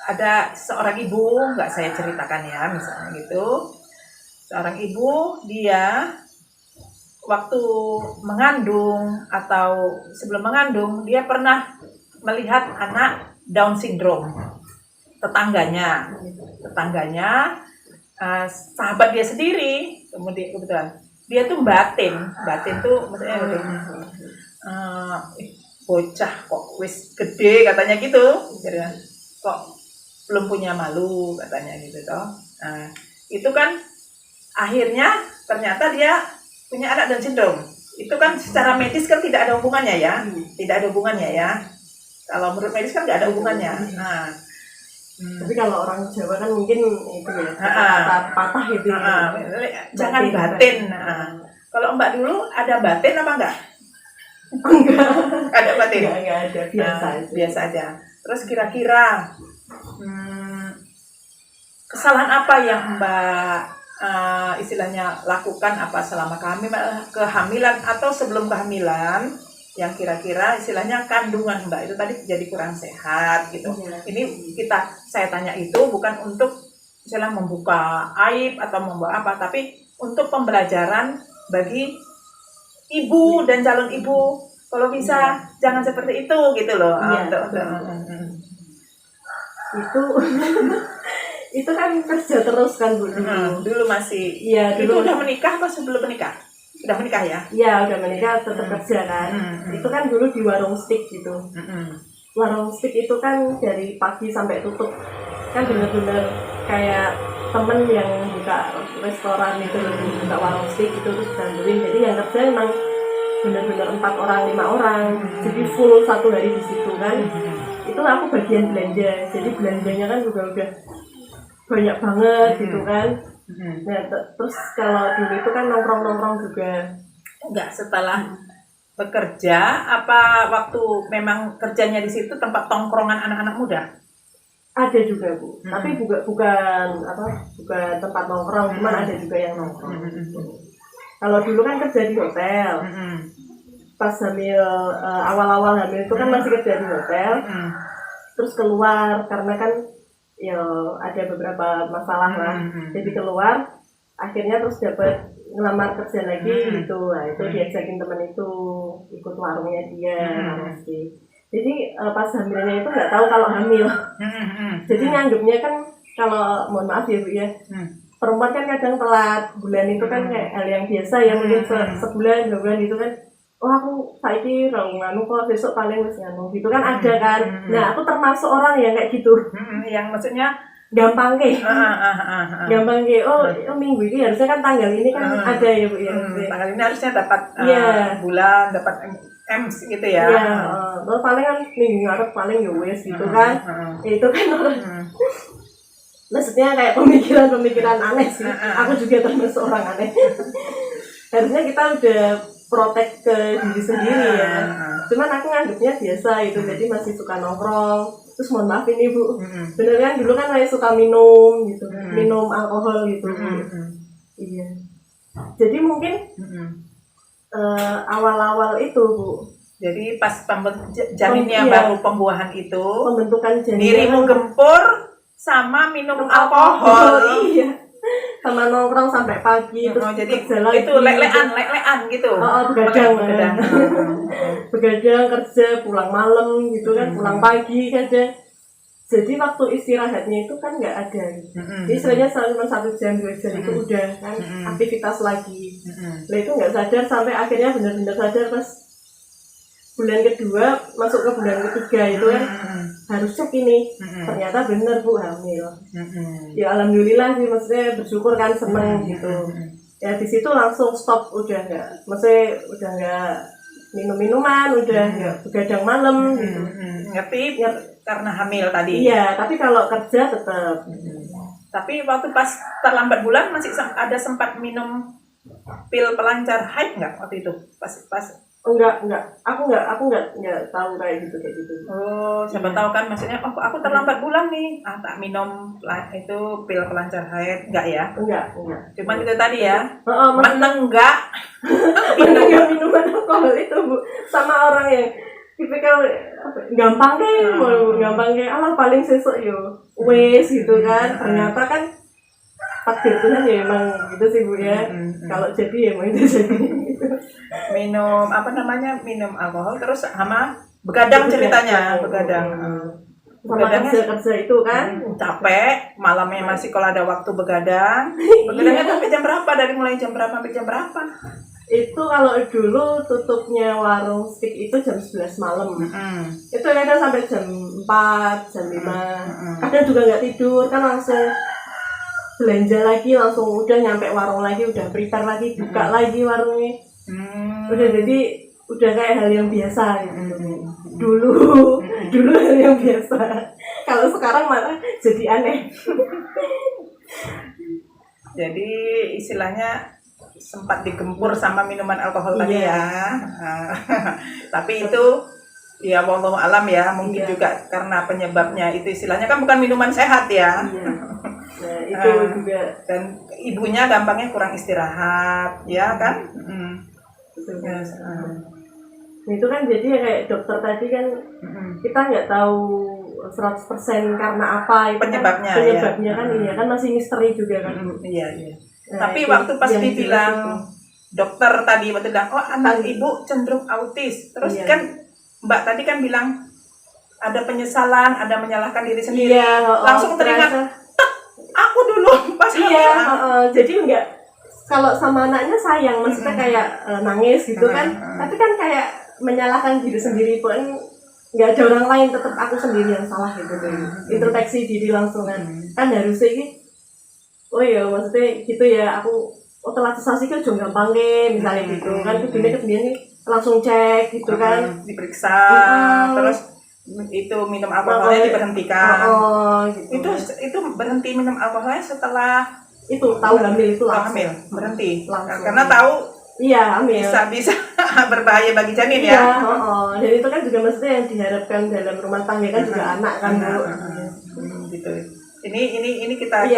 ada seorang ibu, nggak saya ceritakan ya, misalnya gitu, seorang ibu dia waktu mengandung atau sebelum mengandung dia pernah melihat anak Down syndrome, tetangganya, sahabat dia sendiri, kemudian kebetulan dia tuh batin tuh maksudnya bocah kok wis gede katanya gitu, kok belum punya malu katanya gitu toh. Nah, itu kan akhirnya ternyata dia punya anak Down syndrome. Itu kan secara medis kan tidak ada hubungannya ya, Kalau menurut medis kan nggak ada hubungannya. Nah, tapi kalau orang Jawa kan mungkin itu ya, patah gitu. Jangan batin. Kalau Mbak dulu ada batin apa enggak? Enggak. Ada batin? Enggak ada, biasa aja. Terus kira-kira kesalahan apa yang Mbak istilahnya lakukan apa selama kehamilan atau sebelum kehamilan, yang kira-kira istilahnya kandungan Mbak itu tadi jadi kurang sehat gitu. Ini saya tanya itu bukan untuk istilah membuka aib atau membawa apa, tapi untuk pembelajaran bagi ibu dan calon ibu. Kalau bisa jangan seperti itu gitu loh. Itu kan kerja terus kan, Bu. Dulu masih. Iya, dulu. Itu udah menikah atau sebelum menikah? Udah menikah ya? Iya, udah menikah, tetap kerja kan. Itu kan dulu di warung steak gitu. Warung steak itu kan dari pagi sampai tutup. Kan bener-bener kayak temen yang buka restoran itu, buka warung steak itu terus bantuin. Jadi yang kerja emang bener-bener 4 orang, 5 orang. Jadi full 1 hari di situ kan. Itu aku bagian belanja. Jadi belanjanya kan juga udah banyak banget gitu kan. Nah, terus kalau dulu itu kan nongkrong juga. Enggak, setelah bekerja apa waktu memang kerjanya di situ tempat tongkrongan anak-anak muda? Ada juga, Bu. Tapi bukan tempat nongkrong, cuman ada juga yang nongkrong. Kalau dulu kan kerja di hotel. Pas hamil, awal-awal hamil itu kan masih kerja di hotel. Terus keluar karena kan ya ada beberapa masalah lah, jadi keluar, akhirnya terus dapat ngelamar kerja lagi gitu. Nah, itu diajakin teman itu ikut warungnya dia, sih. Jadi pas hamilnya itu nggak tahu kalau hamil. Jadi nganggapnya kan, kalau mohon maaf ya Bu ya, perempuan kan kadang telat bulan itu kan kayak hal yang biasa ya, mungkin sebulan 2 bulan itu kan, oh aku saiki nganu kok, besok paling wis nganu gitu kan, ada kan. Nah, aku termasuk orang yang kayak gitu. Yang maksudnya gampang ke. Oh minggu ini harusnya kan tanggal ini kan ada ya Bu ya. Tanggal ini harusnya dapat bulan, dapat M gitu ya. Iya, paling kan minggu ngarep paling ya wis gitu kan. Itu kan maksudnya kayak pemikiran aneh sih. Aku juga termasuk orang aneh. Harusnya kita udah protek ke diri sendiri ya. Cuman aku nganggapnya biasa itu, jadi masih suka nongkrong. Terus mohon maaf ini Bu, bener kan dulu kan saya suka minum gitu, minum alkohol gitu. Iya. Jadi mungkin awal-awal itu Bu. Jadi pas janinnya baru pembuahan itu, pembentukan janin. Dirimu gempur sama minum alkohol. Iya. Sama nongkrong sampai pagi terus jadi jalan itu lek-lekan gitu. Begadang. Begadang kerja pulang malam gitu kan, pulang pagi kadang. Jadi waktu istirahatnya itu kan nggak ada. Jadi istilahnya cuma 1 jam 2 jam itu udah kan aktivitas lagi. Nah itu nggak sadar sampai akhirnya benar-benar sadar pas bulan kedua masuk ke bulan ketiga itu kan harus cek ini. Ternyata benar Bu hamil. Ya alhamdulillah sih, maksudnya bersyukur kan, seneng gitu. Ya di situ langsung stop, udah nggak, maksudnya udah nggak minum-minuman, udah nggak begadang malam gitu. Ngerti karena hamil tadi. Iya, tapi kalau kerja tetap. Tapi waktu pas terlambat bulan masih ada sempat minum pil pelancar haid nggak waktu itu? Pas Enggak. Aku enggak tahu kayak gitu. Oh, siapa tahu kan maksudnya aku terlambat bulan nih. Tak minum itu pil pelancar haid, enggak ya? Enggak. Cuman itu tadi ya. Menenggak minuman alkohol itu Bu. Sama orang yang tipikal gampang kayak alah paling sesuk yo. Wes gitu kan. Ternyata kan takdir Tuhan ya emang gitu sih Bu ya. Kalau jadi ya emang itu jadi. Minum alkohol terus sama begadang ceritanya. Begadang kerja itu kan capek, malamnya masih kalau ada waktu begadang. Begadangnya sampai jam berapa? Dari mulai jam berapa sampai jam berapa? Itu kalau dulu tutupnya warung steak itu jam 11 malam. Itu kadang sampai jam 4, jam 5. Kadang juga nggak tidur kan, langsung belanja lagi, langsung udah nyampe warung lagi, udah prepare lagi, buka lagi warungnya. Udah jadi udah kayak hal yang biasa gitu. Dulu hal yang biasa. Kalau sekarang malah jadi aneh. Jadi istilahnya sempat digempur sama minuman alkohol tadi ya. Tapi itu ya wallahu alam ya, mungkin juga karena penyebabnya itu istilahnya kan bukan minuman sehat ya. Nah, itu juga, dan ibunya gampangnya kurang istirahat ya kan. Nah, itu kan jadi kayak dokter tadi kan kita nggak tahu 100% karena apa itu penyebabnya kan iya kan masih misteri juga kan. Iya. Nah, tapi waktu pas dibilang dokter tadi waktu bilang anak ibu cenderung autis, terus kan Mbak tadi kan bilang ada penyesalan, ada menyalahkan diri sendiri, langsung teringat aku dulu pas jadi enggak, kalau sama anaknya sayang, maksudnya kayak nangis gitu kan, tapi kan kayak menyalahkan diri sendiri pun nggak ada orang lain, tetap aku sendiri yang salah gitu. Introspeksi diri langsung kan harusnya ini maksudnya gitu ya, aku telah sensasi kan juga gampang misalnya gitu kan, kemudian nih langsung cek gitu kan, diperiksa, terus itu minum alkoholnya diberhentikan. Gitu. Itu berhenti minum alkoholnya setelah itu tahu hamil, itu langsung hamil berhenti langsung. Karena tahu hamil bisa berbahaya bagi janin ya. Dan itu kan juga maksudnya yang diharapkan dalam rumah tangga kan juga anak kan Bu. Gitu. Ini kita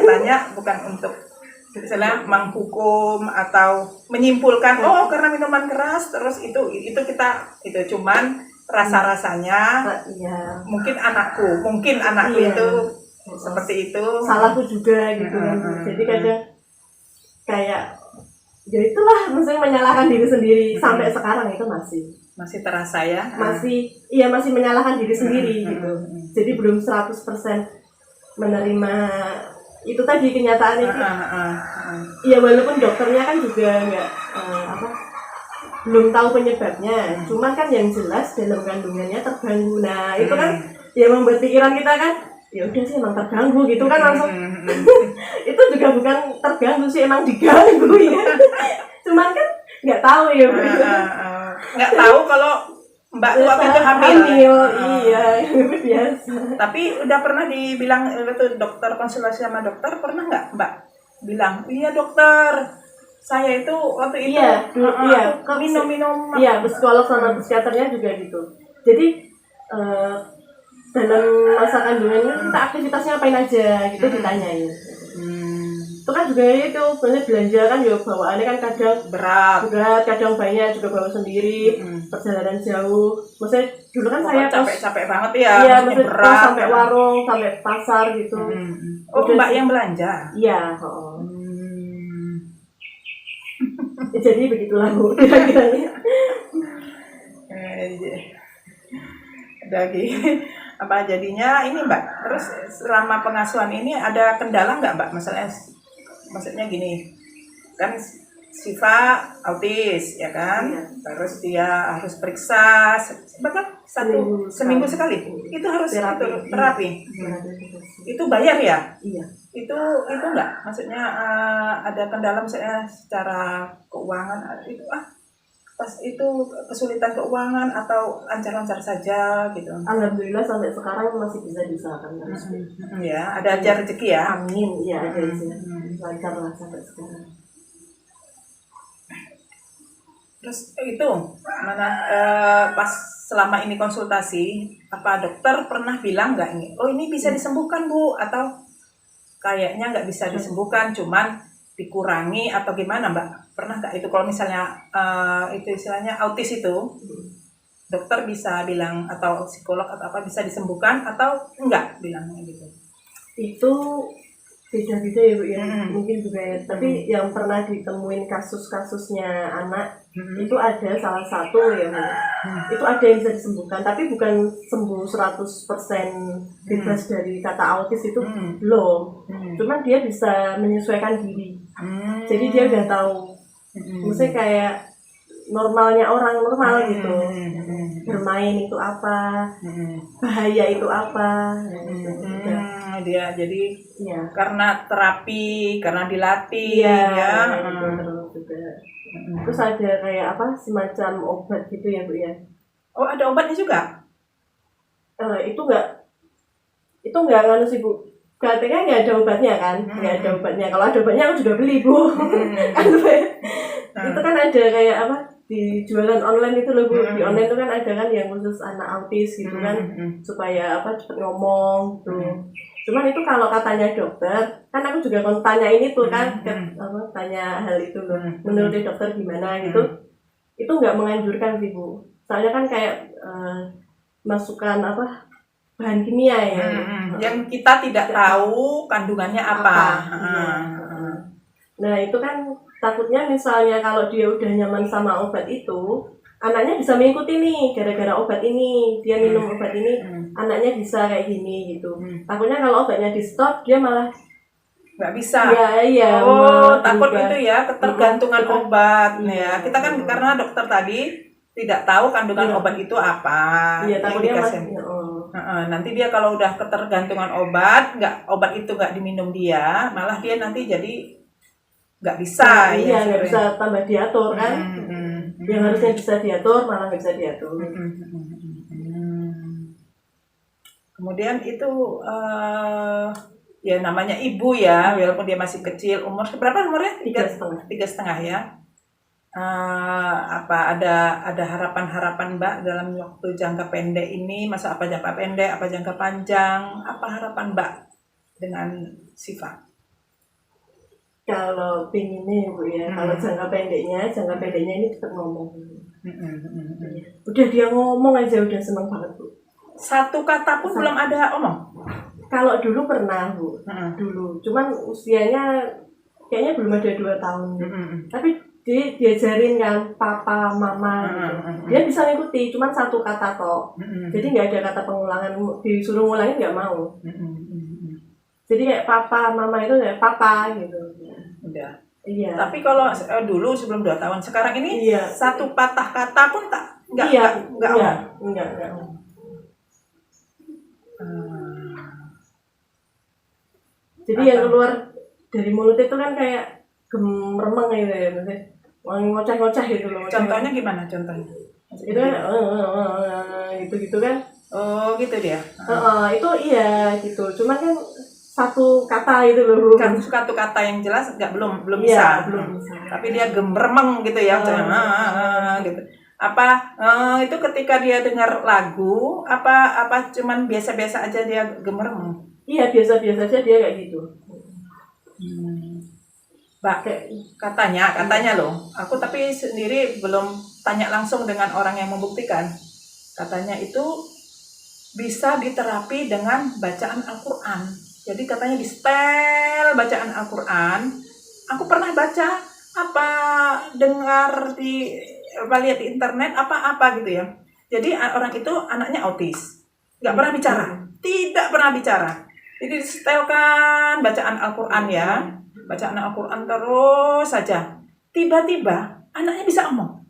tanya bukan untuk misalnya menghukum atau menyimpulkan karena minuman keras terus itu cuman rasa-rasanya mungkin anakku itu seperti itu, salahku juga gitu kan. Jadi kadang kayak ya itulah, maksudnya menyalahkan diri sendiri sampai sekarang itu masih terasa ya, masih menyalahkan diri sendiri gitu. Jadi belum 100% menerima itu tadi kenyataan itu. Ya walaupun dokternya kan juga nggak belum tahu penyebabnya, cuman kan yang jelas dalam kandungannya terganggu. Nah itu kan ya membuat pikiran kita kan ya udah sih emang terganggu gitu kan, langsung itu juga bukan terganggu sih, emang diganggu ya. Cuman kan nggak tahu ya, nggak tahu kalau Mbak waktu itu hamil. Iya, biasa. Tapi udah pernah dibilang itu dokter, konsultasi sama dokter, pernah nggak Mbak bilang iya dokter saya itu waktu itu iya minum iya psikolog sama psikiaternya juga gitu. Jadi dalam masa kandungan itu kita aktivitasnya apain aja gitu ditanyain. Itu kan juga itu banyak belanja kan ya bawaannya kan kadang berat, kadang banyak juga bawa sendiri, perjalanan jauh. Maksudnya dulu kan saya capek banget ya, iya, maksudnya berat sampai warung, sampai pasar gitu. Oh, Mbak yang belanja? Iya, jadi begitulah Bu kira-kiranya. Lagi apa jadinya ini Mbak? Terus selama pengasuhan ini ada kendala nggak Mbak? Maksudnya gini, kan Siva autis ya kan, terus dia harus periksa seminggu sekali. Itu harus terapi. Itu bayar ya? Iya. Itu enggak, maksudnya ada kendala misalnya secara keuangan itu pas itu kesulitan keuangan atau lancar-lancar saja gitu. Alhamdulillah sampai sekarang masih bisa diusahakan. Ya, ada aja rezeki ya. Amin, ya ada aja. Lancar lah sampai sekarang. Terus itu mana pas selama ini konsultasi, apa dokter pernah bilang nggak ini? Oh ini bisa disembuhkan Bu, atau kayaknya nggak bisa disembuhkan, cuman dikurangi atau gimana Mbak? Pernah nggak itu kalau misalnya itu istilahnya autis itu, dokter bisa bilang atau psikolog atau apa bisa disembuhkan atau enggak bilangnya gitu? Itu beda-beda ya Bu ya, mungkin juga ya. Tapi yang pernah ditemuin kasus-kasusnya anak itu ada salah satu ya Bu. Itu ada yang bisa disembuhkan, tapi bukan sembuh 100% bebas dari kata autis itu belum. Cuman dia bisa menyesuaikan diri. Jadi dia udah tahu, maksudnya kayak normalnya orang normal gitu. Bermain itu apa, bahaya itu apa. Dia jadi ya. Karena terapi, karena dilatih ya. Terus ada kayak apa semacam obat gitu ya Bu ya. Oh ada obatnya juga? Itu nggak nganu sih Bu. Katanya nggak ada obatnya kan, nggak ada obatnya. Kalau ada obatnya aku juga beli Bu. Itu kan ada kayak apa di jualan online itu loh Bu. Di online itu kan ada kan yang khusus anak autis gitu kan, supaya apa cepat ngomong gitu. Cuman itu kalau katanya dokter, kan aku juga kalau tanya ini tuh kan, tanya hal itu loh. Menurut dokter gimana gitu, itu nggak menganjurkan sih Bu. Soalnya kan kayak masukkan apa bahan kimia ya. Yang kita tidak tahu kandungannya apa. Nah itu kan takutnya misalnya kalau dia udah nyaman sama obat itu, anaknya bisa mengikuti nih gara-gara obat ini, dia minum obat ini, anaknya bisa kayak gini gitu. Takutnya kalau obatnya di stop dia malah nggak bisa. Iya. Takut itu ya ketergantungan obat ya. Kita kan karena dokter tadi tidak tahu kandungan obat itu apa. Iya, takutnya nanti dia kalau udah ketergantungan obat itu nggak diminum dia, malah dia nanti jadi nggak bisa. Iya, nggak bisa tambah diatur kan. Yang harusnya bisa diatur malah nggak bisa diatur. Kemudian itu ya namanya ibu ya, walaupun dia masih kecil, berapa umurnya? 3,5 ya. Apa ada harapan-harapan Mbak dalam waktu jangka pendek ini, masa apa jangka pendek, apa jangka panjang, apa harapan Mbak dengan Siva? Kalau pinginnya Bu ya, kalau jangka pendeknya ini tetap ngomong. Udah dia ngomong aja udah seneng banget Bu. Satu kata pun belum ada omong. Kalau dulu pernah Bu, dulu. Cuman usianya kayaknya belum ada 2 tahun. Tapi diajarin kan papa, mama gitu. Dia bisa ngikuti, cuman satu kata toh. Jadi nggak ada kata pengulangan, disuruh ngulangin nggak mau. Jadi kayak papa, mama itu kayak papa gitu. Udah. Iya. Tapi kalau dulu sebelum 2 tahun, sekarang ini satu patah kata pun enggak. Jadi yang keluar dari mulut itu kan kayak gemeremeng gitu ya, maksudnya ngoceh-ngoceh gitu loh. Contohnya gimana contohnya? Itu kan gitu kan. Oh gitu dia. Itu iya gitu. Cuman kan satu kata itu loh. Kan satu kata yang jelas belum Iya, bisa. belum bisa. Tapi dia gemeremeng gitu ya, gitu. Apa itu ketika dia dengar lagu apa cuman biasa-biasa aja dia gemeremeng? Iya, biasa-biasa aja dia kayak gitu. Mbak, katanya loh. Aku tapi sendiri belum tanya langsung dengan orang yang membuktikan. Katanya itu bisa diterapi dengan bacaan Al-Quran. Jadi katanya di setel bacaan Al-Quran. Aku pernah baca dengar lihat di internet apa gitu ya. Jadi orang itu anaknya autis, nggak pernah bicara, tidak pernah bicara. Jadi disetelkan bacaan Al-Quran ya. Bacaan Al-Quran terus saja. Tiba-tiba anaknya bisa omong.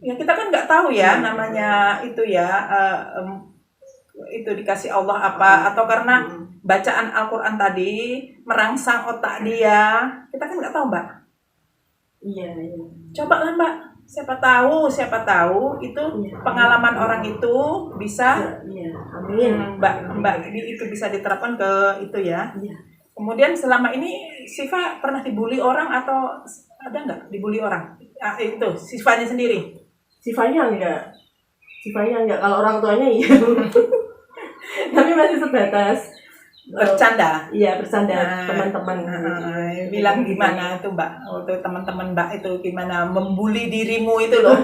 Ya kita kan nggak tahu ya namanya itu ya. Itu dikasih Allah apa atau karena bacaan Al-Quran tadi merangsang otak dia. Kita kan nggak tahu, Mbak. Iya. Coba lah, Mbak. Siapa tahu itu pengalaman orang itu bisa. Iya. Amin. Mbak itu bisa diterapkan ke itu ya. Iya. Kemudian selama ini Siva pernah dibully orang atau ada nggak dibully orang? Itu Sivanya sendiri. Sivanya enggak. Kalau orang tuanya iya. Tapi masih sebatas bercanda. Iya, bercanda teman-teman. Bilang gimana tuh, Mbak? Waktu teman-teman Mbak itu gimana membuli dirimu itu loh.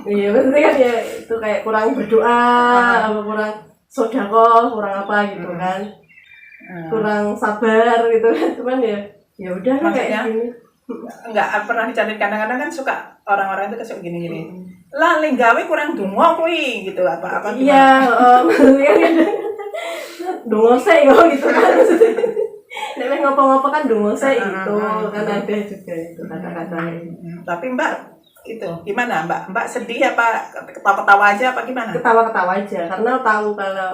Iya, maksudnya kan ya itu kayak kurang berdoa, kurang sedekah, kurang apa gitu kan. Kurang sabar gitu kan. Cuman ya udah kan kayak gini. Enggak pernah dicari, kadang-kadang kan suka orang-orang itu kayak gini-gini. Lah linggawe kurang donga kuwi gitu apa gimana? Iya, maksudnya kan dongose yo gitu kan. Nek ngopo-ngopo kan dongose itu kan ada juga itu kata-kata. Tapi Mbak itu gimana Mbak? Mbak sedih apa ketawa-ketawa aja apa gimana? Ketawa-ketawa aja karena tahu kalau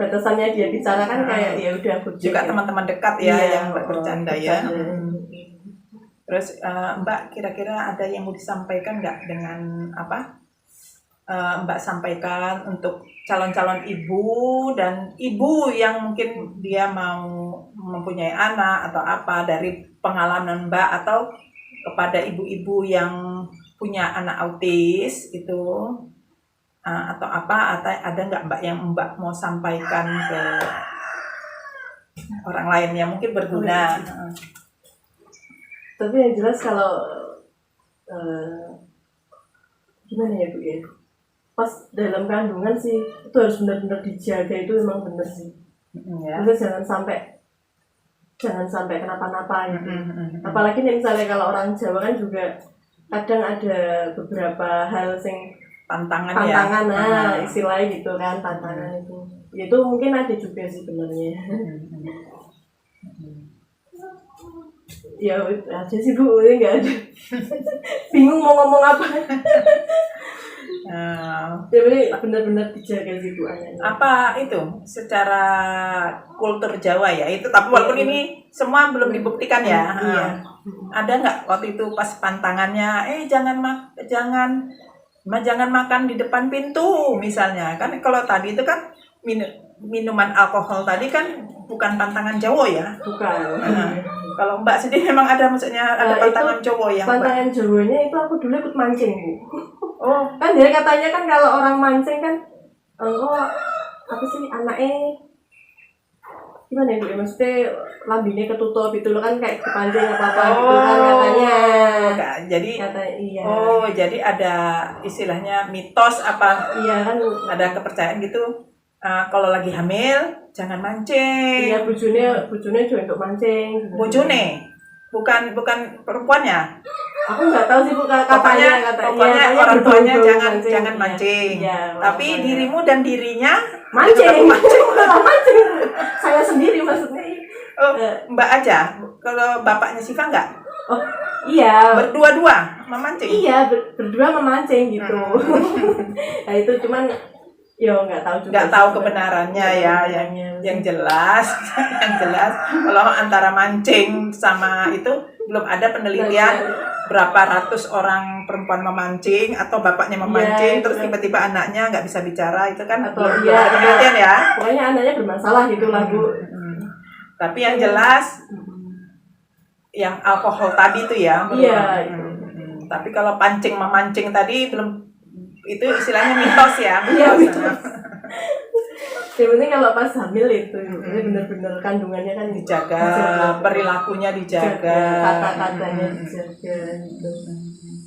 batasannya dia bicara kan kayak ya udah aku juga teman-teman dekat ya yang bercanda ya. Terus Mbak kira-kira ada yang mau disampaikan nggak dengan apa Mbak sampaikan untuk calon-calon ibu dan ibu yang mungkin dia mau mempunyai anak atau apa dari pengalaman Mbak atau kepada ibu-ibu yang punya anak autis itu atau apa atau ada nggak Mbak yang Mbak mau sampaikan ke orang lain yang mungkin berguna? Tapi yang jelas kalau gimana ya Bu ya, pas dalam kandungan sih itu harus benar-benar dijaga, itu memang benar sih. Maksudnya jangan sampai kenapa-napa gitu. Apalagi nih misalnya kalau orang Jawa kan juga kadang ada beberapa hal yang tantangan istilahnya gitu kan, tantangan itu mungkin ada juga sih sebenarnya. Ya aja sih Bu, ini nggak ada. Bingung mau ngomong apa. Jadi benar-benar dijaga sih Bu anaknya. Apa itu secara kultur Jawa ya itu, tapi walaupun ini semua belum dibuktikan ya. Ada nggak waktu itu pas pantangannya jangan makan di depan pintu misalnya kan, kalau tadi itu kan minuman alkohol tadi kan bukan pantangan Jawa ya. Bukan. Kalau Mbak sendiri memang ada maksudnya ada pantangan Jawa yang pantangan Jawanya itu aku dulu ikut mancing Bu. Kan dia katanya kan kalau orang mancing kan apa sih anaknya gimana ya Bu, maksudnya lambingnya ketutup itu loh kan, kayak kepancing apa-apa gitu kan katanya. Jadi katanya, iya. Jadi ada istilahnya mitos apa? Iya kan, ada kepercayaan gitu. Kalau lagi hamil jangan mancing. Iya, bojone juga untuk mancing. Bojone, bukan perempuannya. Aku nggak tahu sih Bu, pokoknya orang tuanya jangan mancing. Ya, tapi dirimu dan dirinya mancing. Saya sendiri maksudnya. Mbak aja. Kalau bapaknya Siva nggak? Iya. Berdua-dua memancing. Iya, berdua memancing gitu. Nah itu cuman nggak tahu juga. Nggak tahu kebenarannya ya, yang jelas kalau antara mancing sama itu belum ada penelitian berapa ratus orang perempuan memancing atau bapaknya memancing, terus tiba-tiba anaknya nggak bisa bicara, itu kan atau belum ada penelitian ya. Pokoknya anaknya bermasalah gitu lah Bu. Tapi yang jelas yang alkohol tadi itu ya. Iya. Tapi kalau pancing memancing tadi belum, itu istilahnya mitos ya. Iya, mitos. Yang penting kalau pas hamil itu benar-benar kandungannya kan dijaga, perilakunya dijaga, kata-katanya dijaga gitu.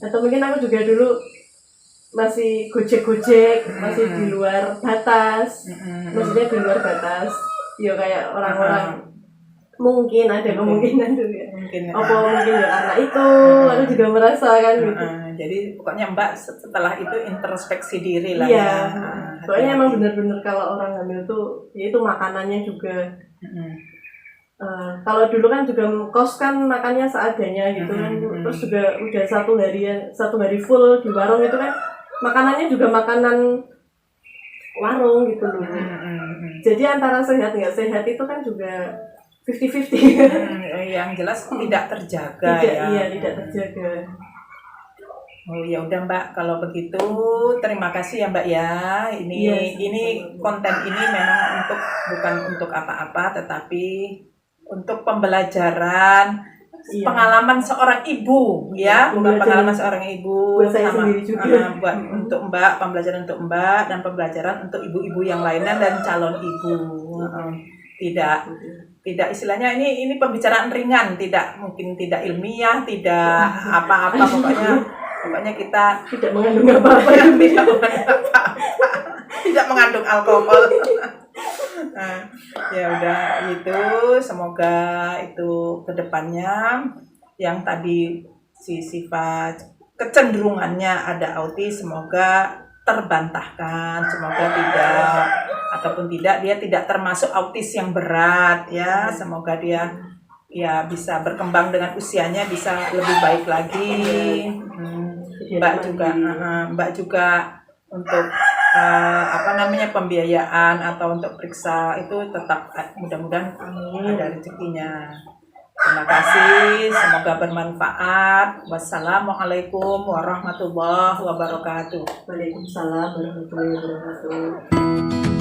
Atau mungkin aku juga dulu masih gojek-gojek, masih di luar batas, maksudnya di luar batas. Ya kayak orang-orang mungkin ada kemungkinan juga. Mungkin ya karena itu aku juga merasakan gitu. Jadi pokoknya Mbak setelah itu introspeksi diri lah ya. Ya. Pokoknya emang benar-benar kalau orang hamil tuh, ya itu makanannya juga. Kalau dulu kan juga kos kan makannya seadanya gitu kan. Terus juga udah satu hari full di warung itu kan makanannya juga makanan warung gitu loh. Jadi antara sehat nggak sehat itu kan juga 50-50. Yang jelas tidak terjaga ya. Iya, tidak terjaga. Oh ya udah Mbak, kalau begitu terima kasih ya Mbak ya. Ini konten ini memang bukan untuk apa-apa, tetapi untuk pembelajaran, pengalaman seorang ibu ya, bukan pengalaman seorang ibu, buat saya sendiri juga. buat untuk Mbak, pembelajaran untuk Mbak dan pembelajaran untuk ibu-ibu yang lainnya dan calon ibu. Tidak istilahnya ini pembicaraan ringan, mungkin tidak ilmiah, tidak apa-apa, pokoknya kita tidak mengandung apa-apa, tidak mengandung alkohol. Ya udah itu, semoga itu kedepannya yang tadi si sifat kecenderungannya ada autis, semoga terbantahkan, semoga dia tidak termasuk autis yang berat ya, semoga dia ya bisa berkembang dengan usianya, bisa lebih baik lagi. Mbak juga untuk pembiayaan atau untuk periksa itu tetap mudah-mudahan ada rezekinya. Terima kasih, semoga bermanfaat. Wassalamualaikum warahmatullahi wabarakatuh. Waalaikumsalam warahmatullahi wabarakatuh.